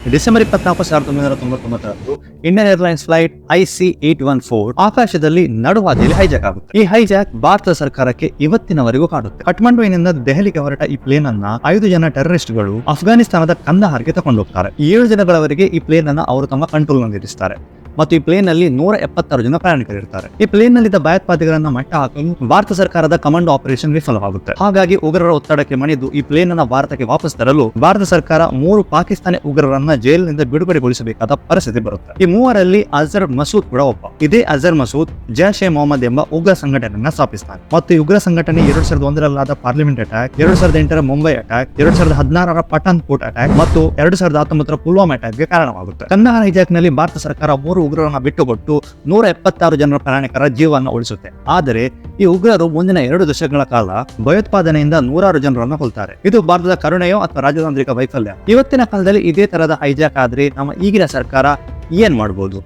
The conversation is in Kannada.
December 24, 1999 Indian airlines flight IC-814 ಆಕಾಶದಲ್ಲಿ ನಡುವಾದಿಯಲ್ಲಿ ಹೈಜಾಕ್ ಆಗುತ್ತೆ. ಈ ಹೈಜಾಕ್ ಭಾರತ ಸರ್ಕಾರಕ್ಕೆ ಇವತ್ತಿನವರೆಗೂ ಕಾಡುತ್ತೆ. ಕಠ್ಮಂಡುವಿನಿಂದ ದೆಹಲಿಗೆ ಹೊರಟ ಈ ಪ್ಲೇನ್ ಅನ್ನ 5 ಜನ ಟೆರರಿಸ್ಟ್ಗಳು ಅಫ್ಘಾನಿಸ್ತಾನದ ಕಂದಹಾರ್ಗೆ ತಗೊಂಡು ಹೋಗ್ತಾರೆ. 7 ದಿನಗಳವರೆಗೆ ಈ ಪ್ಲೇನ್ ಅನ್ನ ಅವರು ತಮ್ಮ ಕಂಟ್ರೋಲ್ ನಲ್ಲಿರಿಸ್ತಾರೆ ಮತ್ತು ಈ ಪ್ಲೇನ್ ನಲ್ಲಿ 176 ಜನ ಪ್ರಯಾಣಿಕರಿರ್ತಾರೆ. ಈ ಪ್ಲೇನ್ ನಲ್ಲಿದ್ದ ಭಯೋತ್ಪಾದಕರನ್ನ ಮಟ್ಟ ಹಾಕಲು ಭಾರತ ಸರ್ಕಾರದ ಕಮಾಂಡೋ ಆಪರೇಷನ್ ವಿಫಲವಾಗುತ್ತೆ. ಹಾಗಾಗಿ ಉಗ್ರರ ಒತ್ತಡಕ್ಕೆ ಮಣಿದು ಈ ಪ್ಲೇನ್ ಅನ್ನ ಭಾರತಕ್ಕೆ ವಾಪಸ್ ತರಲು ಭಾರತ ಸರ್ಕಾರ 3 ಪಾಕಿಸ್ತಾನಿ ಉಗ್ರರನ್ನ ಜೈಲಿನಿಂದ ಬಿಡುಗಡೆಗೊಳಿಸಬೇಕಾದ ಪರಿಸ್ಥಿತಿ ಬರುತ್ತೆ. ಈ 3ರಲ್ಲಿ ಅಜರ್ ಮಸೂದ್ ಕೂಡ ಒಬ್ಬ. ಇದೇ ಅಜರ್ ಮಸೂದ್ ಜೈಷ್ ಎ ಮೊಹಮ್ಮದ್ ಎಂಬ ಉಗ್ರ ಸಂಘಟನೆಯನ್ನ ಸ್ಥಾಪಿಸ್ತಾನೆ ಮತ್ತು ಈ ಉಗ್ರ ಸಂಘಟನೆ 2001 parliament attack, 2008 Mumbai attack, 2016 Pathankot attack ಮತ್ತು 2019 ಪುಲ್ವಾಮಾ ಅಟ್ಯಾಕ್ಗೆ ಕಾರಣವಾಗುತ್ತೆ. ಕಂದಹಾರ್ ಹೈಜಾಕ್ ನಲ್ಲಿ ಭಾರತ ಸರ್ಕಾರ 3 ಉಗ್ರರನ್ನ ಬಿಟ್ಟುಕೊಟ್ಟು 176 ಜನರ ಪ್ರಯಾಣಿಕರ ಜೀವನ ಉಳಿಸುತ್ತೆ. ಆದರೆ ಈ ಉಗ್ರರು ಮುಂದಿನ 2 ದಶಕಗಳ ಕಾಲ ಭಯೋತ್ಪಾದನೆಯಿಂದ 100 ಜನರನ್ನು ಕೊಲ್ತಾರೆ. ಇದು ಭಾರತದ ಕರುಣೆಯೋ ಅಥವಾ ರಾಜತಾಂತ್ರಿಕ ವೈಫಲ್ಯ? ಇವತ್ತಿನ ಕಾಲದಲ್ಲಿ ಇದೇ ತರಹದ ಹೈಜಾಕ್ ಆದ್ರೆ ನಮ್ಮ ಈಗಿನ ಸರ್ಕಾರ ಏನ್ ಮಾಡಬಹುದು?